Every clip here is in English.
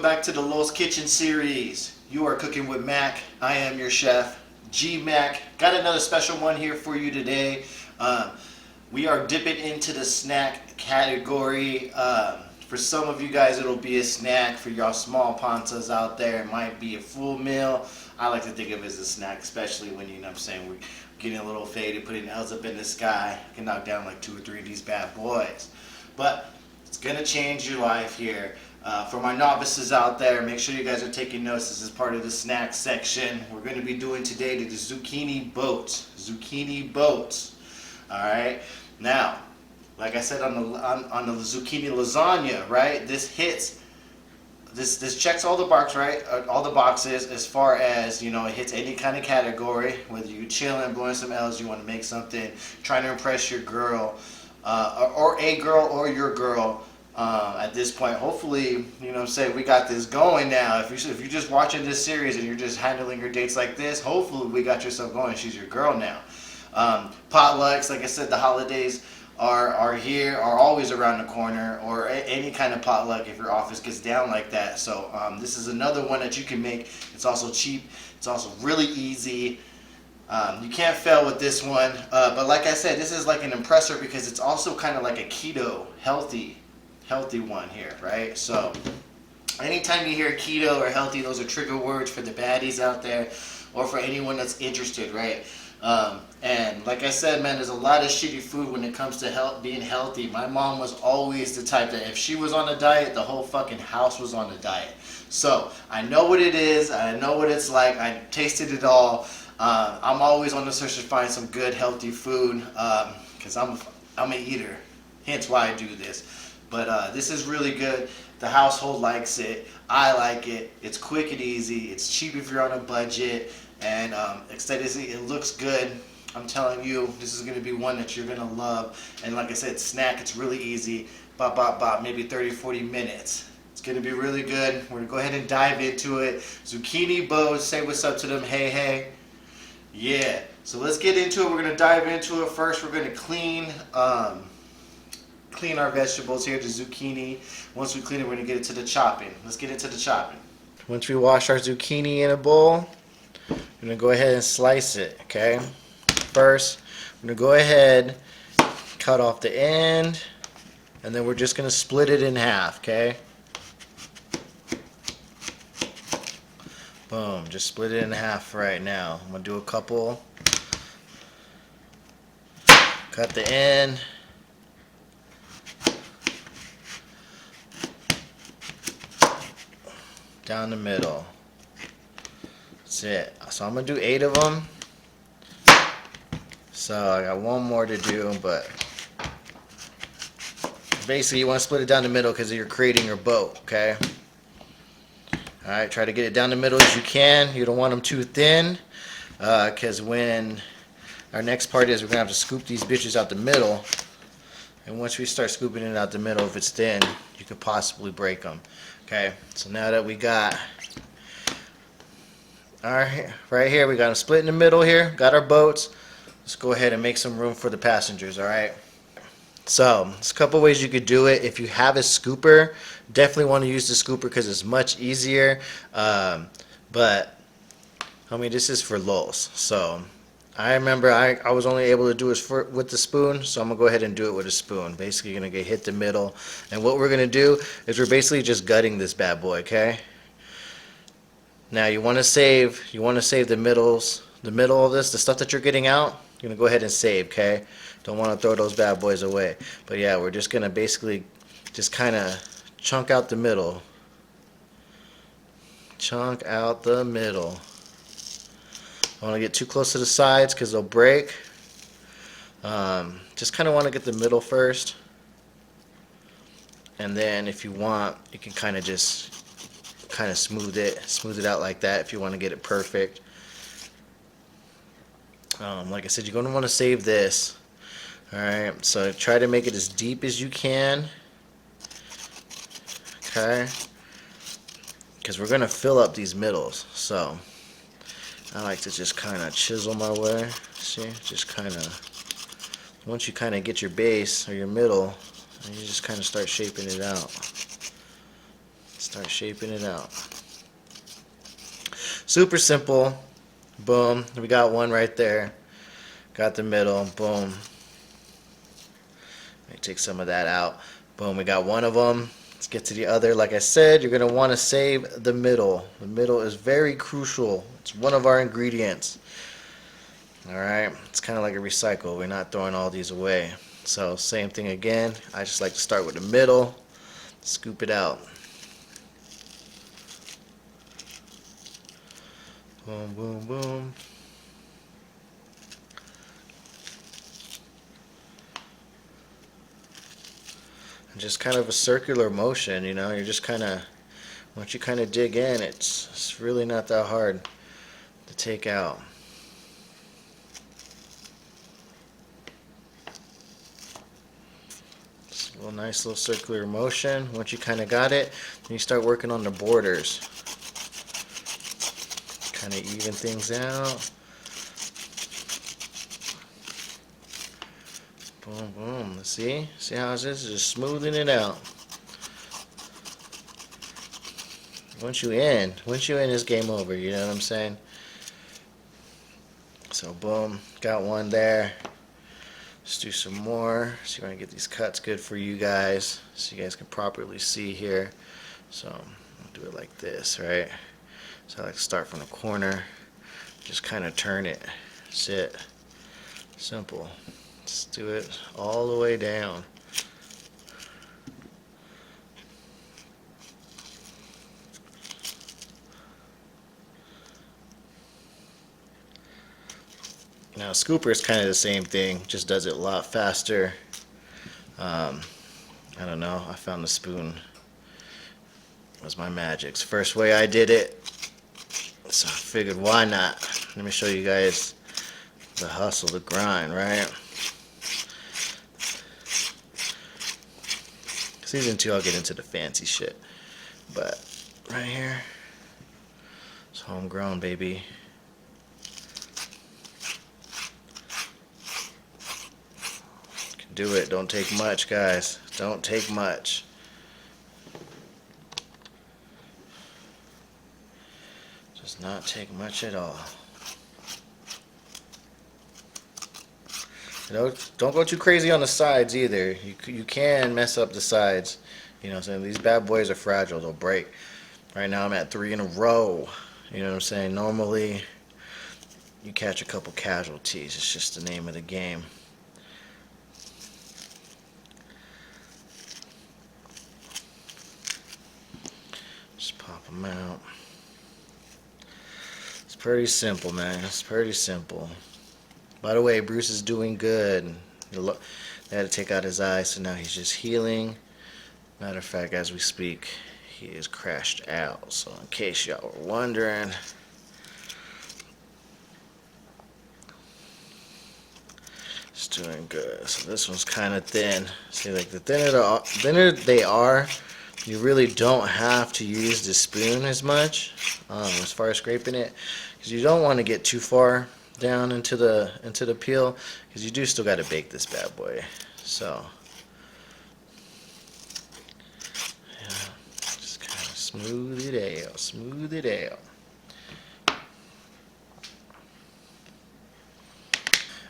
back to the Lowe's Kitchen series. You are cooking with Mac. I am your chef, G Mac. Got another special one here for you today. We are dipping into the snack category. For some of you guys, it'll be a snack. For y'all small panzas out there, it might be a full meal. I like to think of it as a snack, especially when, you know what I'm saying, we're getting a little faded, putting L's up in the sky. You can knock down like 2 or 3 of these bad boys. But it's gonna change your life here. For my novices out there, make sure you guys are taking notes. This is part of the snack section. We're going to be doing today the Zucchini Boats. Zucchini Boats. All right. Now, like I said on the zucchini lasagna, right? This hits. This checks all the boxes, right? All the boxes as far as, you know, it hits any kind of category. Whether you're chilling, blowing some L's, you want to make something, trying to impress your girl, or a girl or your girl. At this point, hopefully, you know what I'm saying, we got this going now. If you're just watching this series and you're just handling your dates like this, hopefully we got yourself going. She's your girl now. Potlucks, like I said, the holidays are here, are always around the corner, or any kind of potluck if your office gets down like that. So this is another one that you can make. It's also cheap. It's also really easy. You can't fail with this one. But like I said, this is like an impressor because it's also kind of like a keto, healthy one here, right? So anytime you hear keto or healthy, those are trigger words for the baddies out there, or for anyone that's interested, right? And like I said, man, there's a lot of shitty food when it comes to being healthy. My mom was always the type that if she was on a diet, the whole fucking house was on a diet. So I know what it is. I know what it's like. I tasted it all. I'm always on the search to find some good, healthy food because I'm an eater. Hence why I do this. But this is really good. The household likes it. I like it. It's quick and easy. It's cheap if you're on a budget. And aesthetically, it looks good. I'm telling you, this is going to be one that you're going to love. And like I said, snack, it's really easy. Bop, bop, bop, maybe 30, 40 minutes. It's going to be really good. We're going to go ahead and dive into it. Zucchini Boats, say what's up to them. Hey, hey. Yeah. So let's get into it. We're going to dive into it. First, we're going to clean our vegetables here, the zucchini. Once we clean it, we're going to get it to the chopping. Let's get into the chopping. Once we wash our zucchini in a bowl, we're going to go ahead and slice it, okay? First, we're going to go ahead, cut off the end, and then we're just going to split it in half, okay? Boom, just split it in half right now. I'm going to do a couple. Cut the end. Down the middle. That's it. So I'm going to do 8 of them. So I got one more to do, but basically you want to split it down the middle because you're creating your boat, okay? Alright, try to get it down the middle as you can. You don't want them too thin because when our next part is we're going to have to scoop these bitches out the middle. And once we start scooping it out the middle, if it's thin, you could possibly break them. Okay, so now that we got right here, we got them split in the middle here, got our boats. Let's go ahead and make some room for the passengers, alright? So, there's a couple ways you could do it. If you have a scooper, definitely want to use the scooper because it's much easier. But, I mean, this is for Lowe's. So, I remember I was only able to do it with the spoon, so I'm going to go ahead and do it with a spoon. Basically, you're going to hit the middle. And what we're going to do is we're basically just gutting this bad boy, okay? Now, you want to save the middle of this, the stuff that you're getting out, you're going to go ahead and save, okay? Don't want to throw those bad boys away. But yeah, we're just going to basically just kind of chunk out the middle. Chunk out the middle. I don't want to get too close to the sides because they'll break. Just kind of want to get the middle first. And then if you want, you can kind of just smooth it out like that if you want to get it perfect. Like I said, you're going to want to save this. Alright, so try to make it as deep as you can. Okay. Because we're going to fill up these middles. So I like to just kind of chisel my way. See, just kind of, once you kind of get your base or your middle, you just kind of start shaping it out. Start shaping it out. Super simple. Boom. We got one right there. Got the middle. Boom. Let me take some of that out. Boom. We got one of them. Let's get to the other. Like I said, you're going to want to save the middle. The middle is very crucial. It's one of our ingredients. Alright. It's kind of like a recycle. We're not throwing all these away. So same thing again. I just like to start with the middle. Scoop it out. Boom, boom, boom. And just kind of a circular motion, you know. You're just kind of, once you kind of dig in, it's really not that hard to take out. Just a little nice little circular motion. Once you kind of got it, then you start working on the borders. Kind of even things out. Boom, boom. See how this is just smoothing it out. Once you in, it's game over. You know what I'm saying? So boom, got one there. Let's do some more. See if I can get these cuts good for you guys, so you guys can properly see here. So I'll do it like this, right? So I like to start from the corner, just kind of turn it. That's it. Simple. Let's do it all the way down. Now scooper is kind of the same thing, just does it a lot faster. I don't know, I found the spoon was my magic's first way I did it. So I figured, why not? Let me show you guys the hustle, the grind, right? Season 2, I'll get into the fancy shit. But right here, it's homegrown, baby. You can do it. Don't take much, guys. Don't take much. Does not take much at all. You know, don't go too crazy on the sides either. You can mess up the sides. You know what I'm saying? These bad boys are fragile. They'll break. Right now I'm at 3 in a row. You know what I'm saying? Normally you catch a couple casualties. It's just the name of the game. Just pop them out. It's pretty simple, man. It's pretty simple. By the way, Bruce is doing good. They had to take out his eye, so now he's just healing. Matter of fact, as we speak, he is crashed out. So in case y'all were wondering, it's doing good. So this one's kind of thin. See, like the thinner they are, you really don't have to use the spoon as much as far as scraping it, because you don't want to get too far down into the peel, because you do still got to bake this bad boy. So yeah, just kind of smooth it out, smooth it out.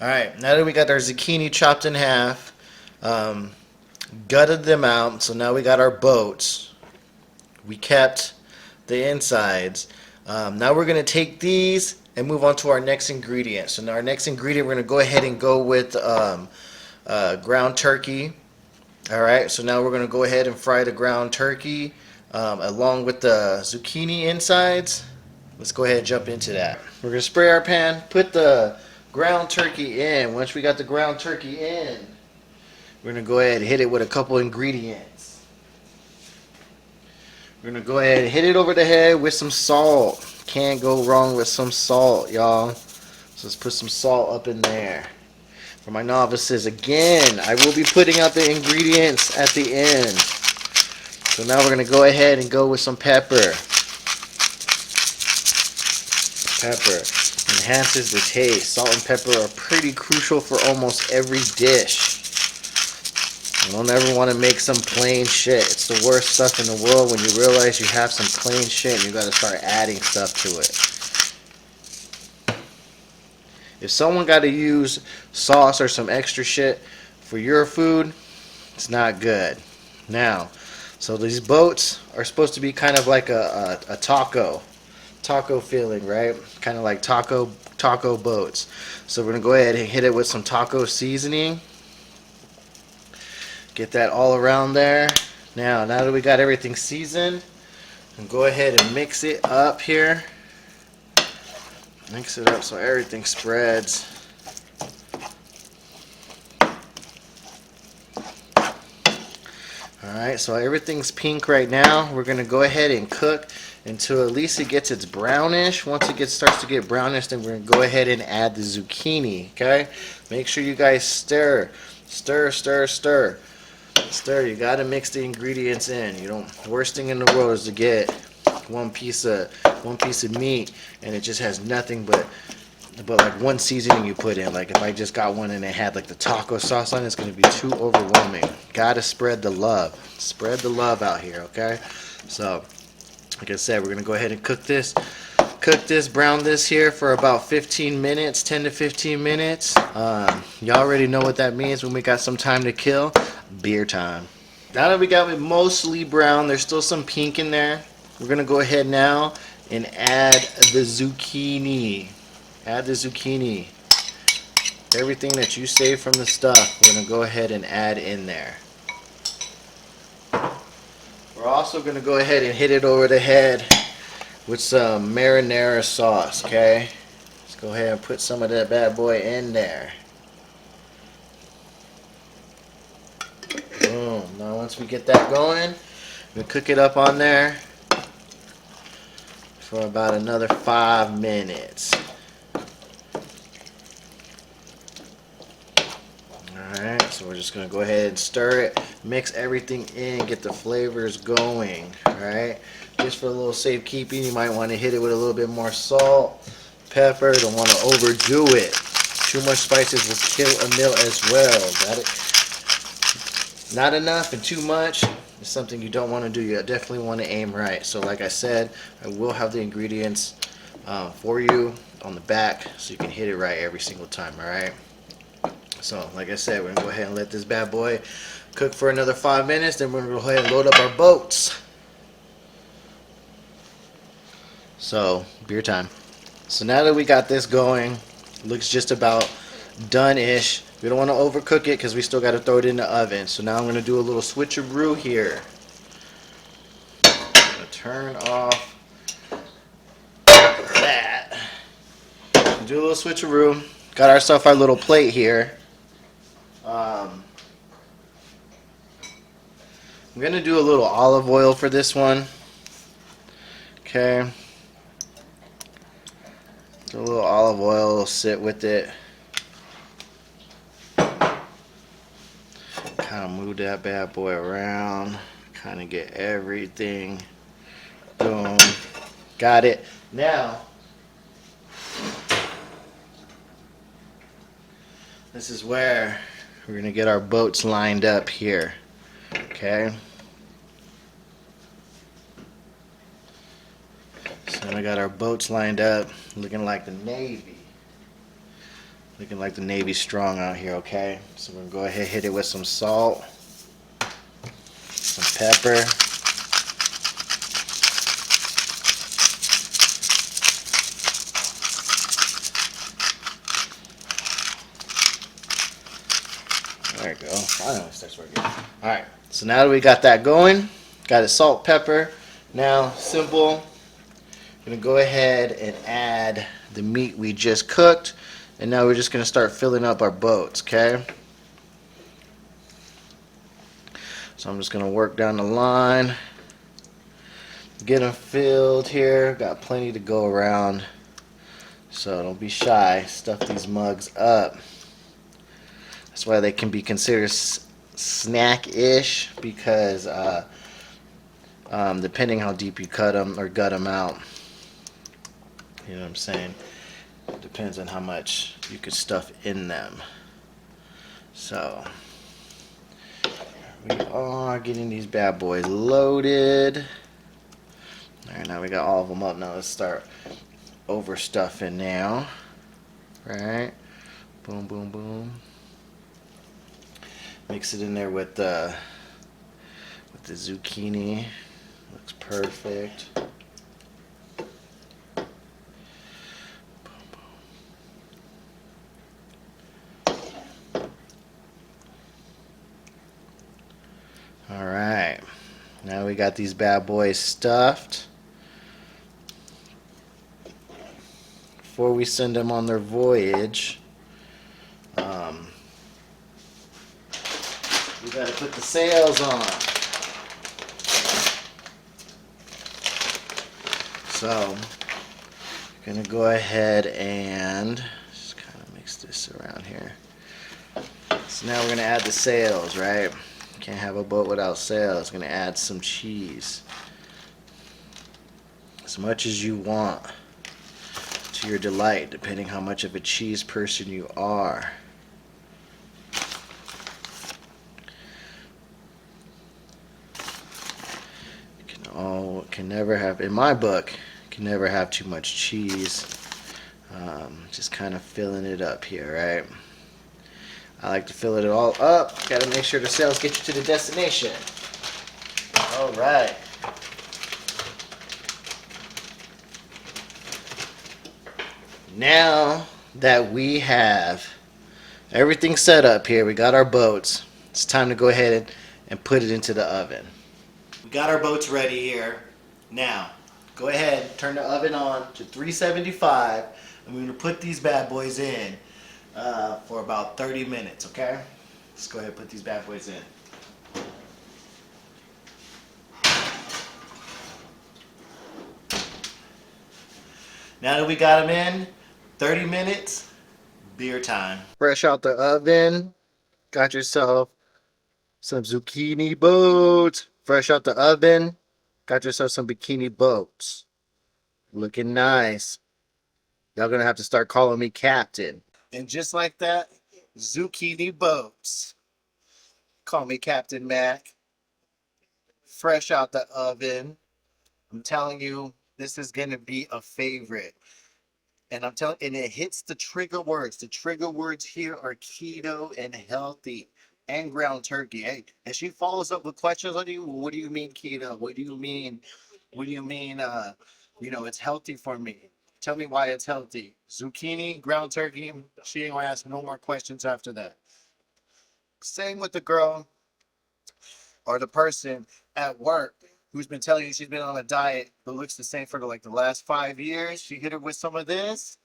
Alright, now that we got our zucchini chopped in half, gutted them out, so now we got our boats. We kept the insides. Now we're going to take these and move on to our next ingredient. So now our next ingredient, we're going to go ahead and go with ground turkey. Alright, so now we're going to go ahead and fry the ground turkey along with the zucchini insides. Let's go ahead and jump into that. We're going to spray our pan, put the ground turkey in. Once we got the ground turkey in, we're going to go ahead and hit it with a couple ingredients. We're going to go ahead and hit it over the head with some salt. Can't go wrong with some salt, y'all. So let's put some salt up in there. For my novices, again, I will be putting out the ingredients at the end. So now we're going to go ahead and go with some pepper. Pepper enhances the taste. Salt and pepper are pretty crucial for almost every dish. You don't ever want to make some plain shit. It's the worst stuff in the world when you realize you have some plain shit and you got to start adding stuff to it. If someone got to use sauce or some extra shit for your food, it's not good. Now, so these boats are supposed to be kind of like a taco feeling, right? Kind of like taco boats. So we're gonna go ahead and hit it with some taco seasoning. Get that all around there. Now that we got everything seasoned, and go ahead and mix it up here. Mix it up so everything spreads. Alright, so everything's pink right now. We're going to go ahead and cook until at least it gets its brownish. Once it starts to get brownish, then we're going to go ahead and add the zucchini. Okay? Make sure you guys stir. Stir, stir, stir. Stir. You got to mix the ingredients in. You don't. Worst thing in the world is to get one piece of meat and it just has nothing but like one seasoning you put in. Like if I just got one and it had like the taco sauce on it, it's going to be too overwhelming. Gotta spread the love. Spread the love out here, okay? So, like I said, we're going to go ahead and cook this, brown this here for about 15 minutes, 10 to 15 minutes. Y'all already know what that means when we got some time to kill. Beer time. Now that we got it mostly brown, there's still some pink in there. We're going to go ahead now and add the zucchini. Add the zucchini. Everything that you saved from the stuff, we're going to go ahead and add in there. We're also going to go ahead and hit it over the head with some marinara sauce, okay? Let's go ahead and put some of that bad boy in there. Boom. Now once we get that going, we'll cook it up on there for about another 5 minutes. Alright, so we're just going to go ahead and stir it, mix everything in, get the flavors going. Alright, just for a little safekeeping, you might want to hit it with a little bit more salt, pepper. Don't want to overdo it. Too much spices will kill a meal as well. Got it? Not enough and too much is something you don't want to do. You definitely want to aim right. So like I said, I will have the ingredients for you on the back so you can hit it right every single time. Alright? So, like I said, we're going to go ahead and let this bad boy cook for another 5 minutes. Then we're going to go ahead and load up our boats. So, beer time. So now that we got this going, looks just about done-ish. We don't want to overcook it because we still got to throw it in the oven. So now I'm going to do a little switcheroo here. I'm going to turn off that. Do a little switcheroo. Got ourselves our little plate here. I'm going to do a little olive oil for this one. Okay. Do a little olive oil, sit with it. Kind of move that bad boy around. Kind of get everything. Boom. Got it. Now, this is where we're going to get our boats lined up here. Okay. So we got our boats lined up, looking like the Navy. Looking like the Navy strong out here, okay? So we're going to go ahead and hit it with some salt, some pepper. There we go. Finally it starts working. Alright, so now that we got that going, got it salt, pepper. Now, simple. I'm going to go ahead and add the meat we just cooked. And now we're just going to start filling up our boats, okay? So I'm just going to work down the line. Get them filled here. Got plenty to go around. So don't be shy. Stuff these mugs up. That's why they can be considered snack-ish, because depending how deep you cut them or gut them out, you know what I'm saying? It depends on how much you could stuff in them. So We are getting these bad boys loaded. Alright, now we got all of them up. Now let's start overstuffing now. Right? Boom, boom, boom. Mix it in there with the zucchini. Looks perfect. Alright. Now we got these bad boys stuffed. Before we send them on their voyage, we gotta put the sails on. So, I'm gonna go ahead and just kind of mix this around here. So now we're gonna add the sails, right? Can't have a boat without sails. Gonna add some cheese, as much as you want, to your delight, depending how much of a cheese person you are. Can never have, in my book, can never have too much cheese. Just kind of filling it up here, right? I like to fill it all up. Gotta make sure the sails get you to the destination. All right. Now that we have everything set up here, we got our boats, it's time to go ahead and put it into the oven. We got our boats ready here. Now, go ahead, turn the oven on to 375, and we're going to put these bad boys in for about 30 minutes, okay? Let's go ahead and put these bad boys in. Now that we got them in, 30 minutes, beer time. Fresh out the oven, got yourself some zucchini boats. Fresh out the oven, got yourself some bikini boats. Looking nice. Y'all gonna have to start calling me Captain. And just like that, zucchini boats. Call me Captain Mac. Fresh out the oven. I'm telling you, this is gonna be a favorite. And and it hits the trigger words. The trigger words here are keto and healthy and ground turkey. Hey, and she follows up with questions on you. What do you mean keto? What do you mean? What do you mean? It's healthy for me. Tell me why it's healthy. Zucchini, ground turkey. She ain't gonna ask no more questions after that. Same with the girl or the person at work who's been telling you she's been on a diet but looks the same for the last 5 years. She hit her with some of this.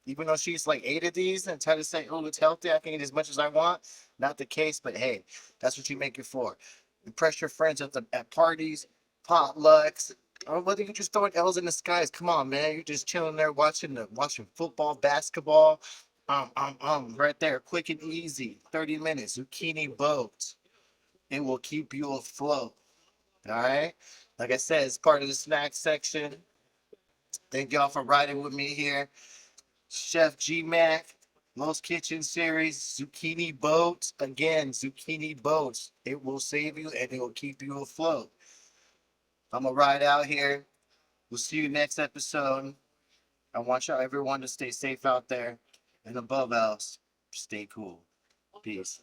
Even though she's like 8 of these and try to say, oh, it's healthy, I can eat as much as I want. Not the case, but hey, that's what you make it for. Impress your friends at parties, potlucks, or whether you're just throwing L's in the skies. Come on, man. You're just chilling there watching football, basketball. Right there, quick and easy. 30 minutes, zucchini boats. It will keep you afloat. All right. Like I said, it's part of the snack section. Thank y'all for riding with me here. Chef G Mac, Most Kitchen Series, Zucchini Boats. Again, Zucchini Boats. It will save you and it will keep you afloat. I'm going to ride out here. We'll see you next episode. I want everyone to stay safe out there. And above else, stay cool. Peace.